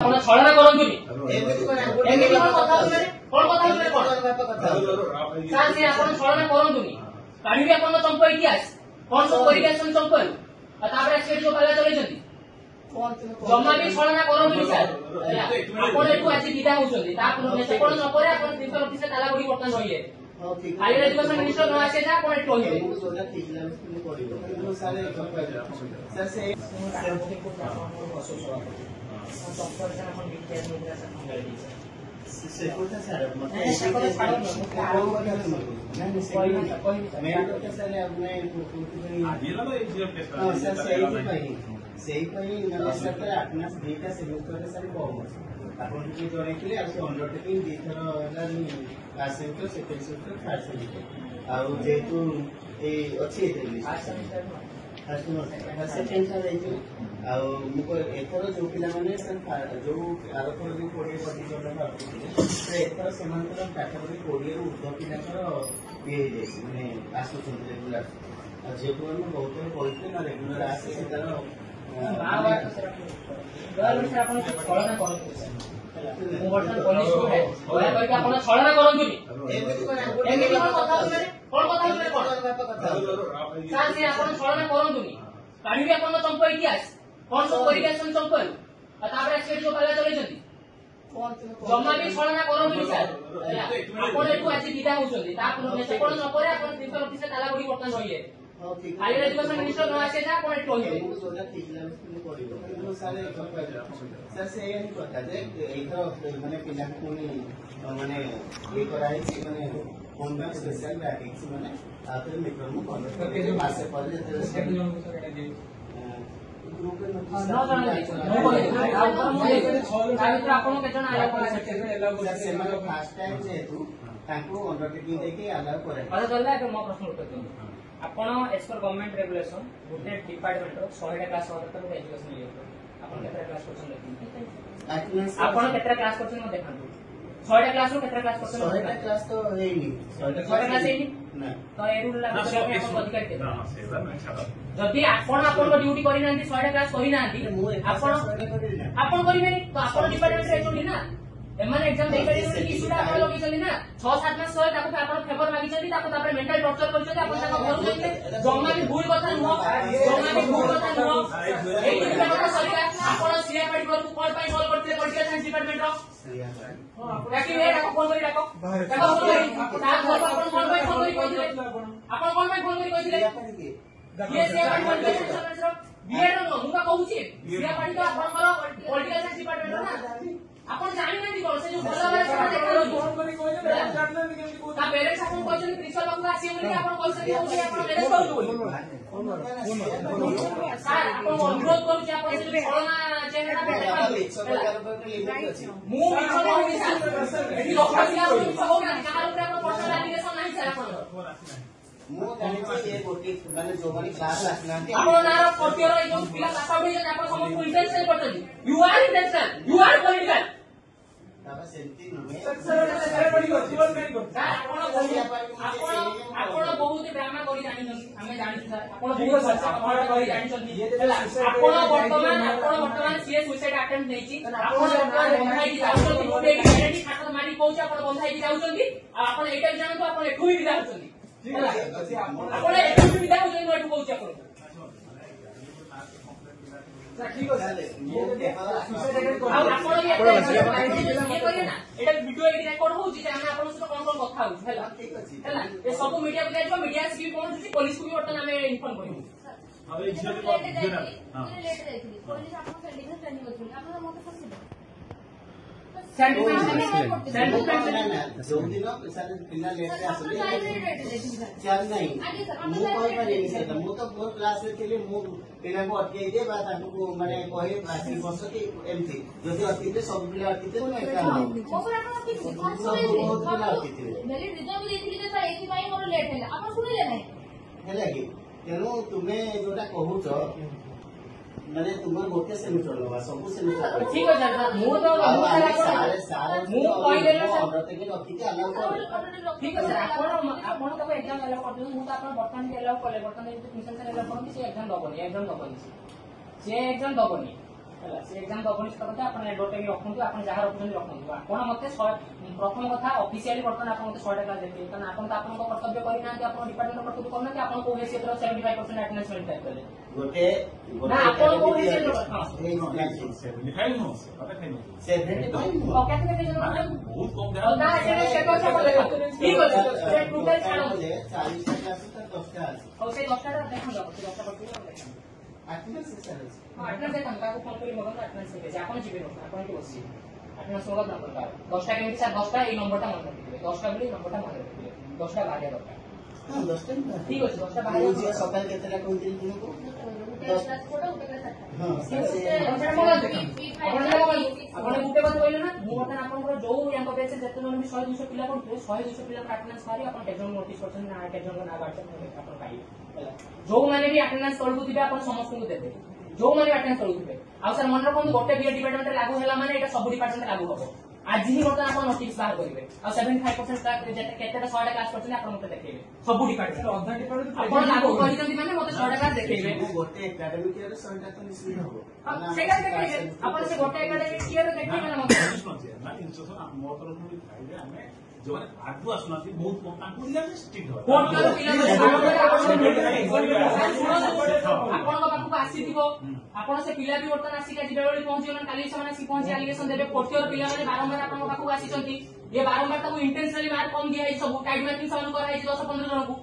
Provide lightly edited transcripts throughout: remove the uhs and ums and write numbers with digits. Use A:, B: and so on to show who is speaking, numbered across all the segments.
A: ଆପଣ ଛଳନା କରନ୍ତୁନି ଏମିତି କଣ କଥା ହଉଥିଲେ କଣ କଥା ହଉଥିଲେ କଣ ସାର୍ ସେ ଆପଣ ଛଳନା କରନ୍ତୁନି କାଢିବି ଆପଣଙ୍କ ଚମ୍ପ ଇତିହାସ କଣ ସବୁ କରିକି ଆସିଛନ୍ତି ଚମ୍ପରୁ ଆଉ ତାପରେ ଆସିକି ଯୋଉ ପାଲା ଚଲେଇଛନ୍ତି ଜମା ବି ଛଳନା କରନ୍ତୁନି ସାର୍ ଆପଣ ଏଠୁ ଆଜି ବିଦା ହଉଛନ୍ତି ତାପରେ ସେପଟ ନ ପରେ ଆପଣ ପ୍ରିନ୍ସିପାଲ ଅଫିସରେ ତାଲା ପଡି ବର୍ତ୍ତମାନ ରହିବେ ଖାଲି ଏଜୁକେସନ ମିନିଷ୍ଟର ନ ଆସିଲେ ଯା ଆପଣ ଏଠୁ ରହିବେ
B: एथर जो पिलाने जो आरथर जो 20 प्रतिशत एथर से कैटेगोरी 20 रु ऊर्ध पिलांर ये माने आसुचन रेगुलर जेहेतु आम बहुत कहते ना रेगुलर आसे
A: छलना करन्तुनी एମିତି କଣ କଥା ହଉଥିଲେ କଣ କଥା ହଉଥିଲେ କଣ ସାର୍ ସେ ଆପଣ ଛଳନା କରନ୍ତୁନି କାଢିବି ଆପଣଙ୍କ ଚମ୍ପ ଇତିହାସ କଣ ସବୁ କରିକି ଆସିଛନ୍ତି ଚମ୍ପରୁ ଆଉ ତାପରେ ଆସିକି ଯୋଉ ପାଲା ଚଲେଇଛନ୍ତି ଜମା ବି ଛଳନା କରନ୍ତୁନି ସାର୍ ଆପଣ ଏଠୁ ଆଜି ବିଦା ହଉଛନ୍ତି ତାପରେ ସେପଟ ନ ପରେ ଆପଣ ପ୍ରିନ୍ସିପାଲ ଅଫିସରେ ତାଲା ପଡି ବର୍ତ୍ତମାନ ରହିବେ ଖାଲି ଏଜୁକେସନ ମିନିଷ୍ଟର ନ ଆସିଲେ ଯା ଆପଣ ଏଠୁ ରହିବେ
B: माने पिला माने ये कराई माने फोन में स्पेशल बैटिंग्स माने आते मित्र मु कॉन्टेक्ट मासे पर ग्रुप में
A: नो आपण के जण आया
B: से माने फर्स्ट टाइम जेतु ताको अंडरटेकिंग देके अलाउ करे
A: अच्छा चलला के मो प्रश्न उत्तर दियो आपण एज पर गवर्नमेंट रेगुलेशन गुटे डिपार्टमेंट रो 100 टा क्लास होता तो एजुकेशन लियो आपण केतरा क्लास करछन आपण केतरा क्लास करछन म देखंतु 100 टा क्लास रो केतरा क्लास करछन
B: 100 टा क्लास तो हेनी
A: 100 टा क्लास हेनी ना तो ए रूल लागू करबे आपण अधिकार के हां सेवा नै छाड़ जदी आपण ड्यूटी करि नांती 100 टा क्लास करि नांती आपण करिबेनी तो आपण डिपार्टमेंट रे जोडी ना एमन एग्जाम दे परिबेनी इशूटा आपण लगी चली ना 6-7 मास सय ताको आपण फेवर मागी चली ताको तापर मेंटल टॉर्चर करि चली आपण ताको घर जाइले जम्मा भी भूल कथा न जम्मा भी भूल कथा न एई डिपार्टमेंट सरकार आपण सीआर पार्टी को कॉल पाई कॉल करते पॉलिटिकल साइंस डिपार्टमेंट रो ताकि ए ताको फोन करी ताको फोन करी ता घर आपण कॉल पाई फोन करी कहिले आपण कॉल पाई फोन करी कहिले ये CR party political science BEd नो मुका कहूची सीआर पार्टी तो आपनकर पॉलिटिकल साइंस डिपार्टमेंट रो ना आपण जानि नांती कोन से जो भला वाला सेटा देखा फोन करी कहिले जानना केमति को ता पेरेंट्स आपण कहछन प्रिंसिपल बाबू आसी बोली आपण कॉल से कहउची आपण मैनेज करू बोली सर आपण अनुरोध करू छी आपण से कोरोना चेहरा पे मु मिछो कहू सर एठी लोका पिला कहू ना कार ऊपर आपण पर्सनल एप्लीकेशन नाही सर आपण मु जानि छी ये गोटी माने जो माने क्लास आसनांती आपण नार कोटियर ए जो पिला पास आउट हे आपण सब इंटेंशन करतली you are intention you are political तब सेंटी नुमे सर पड़ी गो जीवन करी गो आपण बहुत ड्रामा करी जानि हमें जानि सर आपण बहुत खर्चा करी जानि आपण वर्तमान सीए सुसाइड अटेम्प्ट नेची आपण बंधाई की जाउछन गोटे गारंटी खाता मारी कहूछ आपण बंधाई की जाउछन आपण एटा जानतो आपण एठु ही विदा होछन ठीक है आपण एठु ही विदा होछन एठु कहूछ आपण ठीक है ये आपण ये करिए ना एटा वीडियो एडी रेकॉर्ड होउची जे हम आपण से कोन कोन कथा होउ हैला ठीक अछि हैला ए सब मीडिया को जाइबो मीडिया से भी पहुंची पुलिस को भी वर्तन हमें इन्फॉर्म करियो अब ये झियो हां लेट देखली पुलिस आपण सेंडिंग ट्रेनिंग होथि आपण मते फसिले सेंडिंग जो दिन पिला लेट आसले चार नहीं मु कोइ पारेनी से मु तो मोर क्लास रे केले मु पिला को अटके दे बा ताको माने कहे बासी वर्ष के एमथि जदी अतिते सब पिला अतिते तो एका नहीं मोर आपण अतिते सब बहुत पिला अतिते मेली रिजल्ट देथिले त एथि पाई मोर लेट हैला आपण सुनिले नै हैला कि तेनो तुमे जोटा कहूछ माने तुमर गोटे सेमिस्टर लगा सब सेमिस्टर ठीक है सर मु तो मु कोइ देला सर प्रत्येक रखिते अलाउ कर ठीक है सर आपण तो एग्जाम अलाउ कर मु तो आपण वर्तमान अलाउ करले वर्तमान जे ट्यूशन से अलाउ करन से एग्जाम दबनी से एग्जाम दबनी ହେଲା ସେ ଏକ୍ଜାମ ଦବନି ସତ କଥା ଆପଣ ଏଡଭର୍ଟାଇଜ ରଖନ୍ତୁ ଆପଣ ଯାହା ରଖୁଛନ୍ତି ରଖନ୍ତୁ ଆପଣ ମତେ ପ୍ରଥମ କଥା ଅଫିସିଆଲି ବର୍ତ୍ତମାନ ଆପଣ ମତେ 100 ଟଙ୍କା ଦେବେ କାରଣ ଆପଣ ତ ଆପଣଙ୍କ କର୍ତ୍ତବ୍ୟ କରିନାହାନ୍ତି ଆପଣ ଡିପାର୍ଟମେଣ୍ଟ କର୍ତ୍ତବ୍ୟ କରୁନାହାନ୍ତି ଆପଣ କୋଉ ହେସିୟତର 75% ଆଟେଣ୍ଡାନ୍ସ ମେଣ୍ଟେନ୍ କଲେ
B: ଗୋଟେ
A: ନା ଆପଣ କୋଉ ହେସିୟତର
C: ବହୁତ କମ
A: ନା ସେ କଥା ବୋଲେ ଠିକ ଅଛି ସେ ଟୋଟାଲ ଛାଡ
B: 40ଟା କ୍ଲାସ ତ 10ଟା ଅଛି
A: ଆଉ ସେ 10ଟା ଦେଖନ୍ତୁ ଆପଣ 10ଟା କରିଥିଲେ ଦେଖନ୍ତୁ
B: ଆଟେଣ୍ଡାନ୍ସ ହିସାବରେ ଅଛି
A: ଆଟେଣ୍ଡାନ୍ସ ଦେଖନ୍ତୁ ତାକୁ ଫୋନ କରି ମଗନ୍ତୁ ଆଟେଣ୍ଡାନ୍ସ ହେଇଯାଇଛି ଆପଣ ଯିବେ ଆପଣ ଏଠି ବସିବେ ଆଟେଣ୍ଡାନ୍ସ ମଗନ୍ତୁ ନମ୍ବର 10ଟା କେମିତି ସାର୍ 10ଟା ଏଇ ନମ୍ବରଟା ମନେ ରଖିଥିବେ 10ଟା ବୋଲି ନମ୍ବରଟା ମନେ ରଖିଥିବେ 10ଟା ବାହାରିବା ଦରକାର
B: ହଁ 10ଟା
A: ଠିକ ଅଛି 10ଟା
B: ମୁଁ
A: ବାହାରିବା
B: ଝିଅ ସକାଳେ କେତେଟା କହିଥିଲି ତୁମକୁ ହଁ
A: ଆପଣ ଗୋଟେ କଥା କହିଲେ ନା ମୁଁ ବର୍ତ୍ତମାନ ଆପଣଙ୍କର ଯୋଉ ୟାଙ୍କ ବେଚ ଯେତେ ଜଣ ବି 100-200 ପିଲା କରୁଥିବେ 100-200 ପିଲାଙ୍କ ଆଟେଣ୍ଡାନ୍ସ ବାହାରି ଆପଣ କେତେ ଜଣ ନୋଟିସ୍ କରୁଛନ୍ତି ନା କେତେ ଜଣଙ୍କ ନାଁ ବାହାରିଛନ୍ତି ଆପଣ ପାଇବେ ହେଲା ଯୋଉମାନେ ବି ଆଟେଣ୍ଡାନ୍ସ ତଳକୁ ଥିବେ ଆପଣ ସମସ୍ତଙ୍କୁ ଦେବେ ଯୋଉମାନେ ଆଟେଣ୍ଡାନ୍ସ ତଳକୁ ଥିବେ ଆଉ ସାର୍ ମନେ ରଖନ୍ତୁ ଗୋଟେ ବିଏ ଡିପାର୍ଟମେଣ୍ଟ ଲାଗୁ ହେଲା ମାନେ ଏଇଟା ସବୁ ଡିପାର୍ଟମେଣ୍ଟ ଲାଗୁ ହବ ଆଜି ହିଁ ବର୍ତ୍ତମାନ ଆପଣ ନୋଟିସ୍ ବାହାର କରିବେ ଆଉ 75% କେତେଟା 100ଟା କ୍ଲାସ କରିଛନ୍ତି ଆପଣ ମତେ ଦେଖେଇବେ ସବୁ ଡିପାର୍ଟମେଣ୍ଟ ଆପଣ ଲାଗୁ କରିଛନ୍ତି ମାନେ ମତେ 100ଟା କ୍ଲାସ ଦେଖେଇବେ
B: ଗୋଟେ ଏକାଡେମିକ ଇୟର 100ଟା ତ ନିଶ୍ଚିତ ହବ
A: ସେଇଟା ଦେଖେଇବେ ଆପଣ ସେ ଗୋଟେ ଏକାଡେମିକ ଇୟର ଦେଖେଇବେ ନା ମତେ
C: ମୋ ତରଫରୁ ବି ଖାଇବେ ଆମେ ଯୋଉମାନେ ଆଗକୁ ଆସୁନାହାନ୍ତି ବହୁତ କମ ତାଙ୍କୁ ଦିଆଯାଏ ଷ୍ଟ୍ରିକ୍ଟ ହବ
A: ଆପଣଙ୍କ ପାଖକୁ ଆସିଥିବ ଆପଣ ସେ ପିଲା ବି ବର୍ତ୍ତମାନ ଆସିକି ଆଜି ବେଳେବେଳେ ପହଞ୍ଚିଗଲେଣି କାଲି ସେମାନେ ଆସିକି ପହଞ୍ଚି ଆଲିଗେସନ ଦେବେ ଫୋର୍ଥ ଇୟର ପିଲାମାନେ ବାରମ୍ବାର ଆପଣଙ୍କ ପାଖକୁ ଆସିଛନ୍ତି ଇଏ ବାରମ୍ବାର ତାକୁ ଇଣ୍ଟେନସନାଲି ମାର୍କ କମ ଦିଆଯାଇଛି ସବୁ ଟାଇମ୍ ମାର୍କିଂ ସେମାନଙ୍କୁ କରାଯାଇଛି 10-15 ଜଣଙ୍କୁ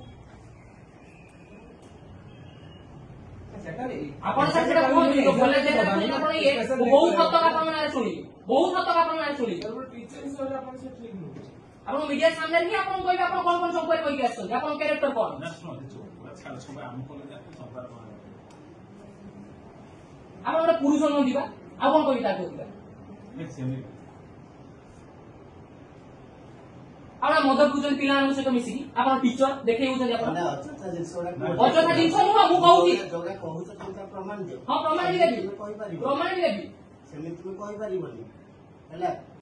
A: ଆପଣ ସାର୍ ସେଟା କୁହନ୍ତୁ ଆପଣ ଇଏ ବହୁତ ହତକ ଆପଣଙ୍କ ନାଁରେ ଶୁଣିଲି ବହୁତ ହତକ ଆପଣଙ୍କ ନାଁରେ ଶୁଣିଲି ଆପଣ ମିଡିଆ ସାମ୍ନାରେ ହିଁ ଆପଣ କହିବେ ଆପଣ କଣ କଣ ସଂଖ୍ୟାରେ କହିକି ଆସୁଛନ୍ତି ଆପଣଙ୍କ କ୍ୟାରେକ୍ଟର କଣ ଆପଣ ଗୋଟେ ପୁରୁଷ ନୁହନ୍ତି ବା ଆଉ କଣ କହିବି ତାକୁ ଆପଣ ମଦ ପିଉଛନ୍ତି ପିଲାମାନଙ୍କ ସହିତ ମିଶିକି ଆପଣ ଟିଚର ଦେଖେଇ ହଉଛନ୍ତି ଆପଣ
B: ଅଯଥା ଜିନିଷ
A: ଅଯଥା ଜିନିଷ ନୁହଁ ମୁଁ କହୁଛି
B: ଯୋଉଟା କହୁଛ ପ୍ରମାଣ ଦିଅ
A: ହଁ ପ୍ରମାଣ ବି ଦେବି
B: କହିପାରିବ
A: ପ୍ରମାଣ ବି ଦେବି
B: ସେମିତି ତୁମେ କହିପାରିବନି ହେଲା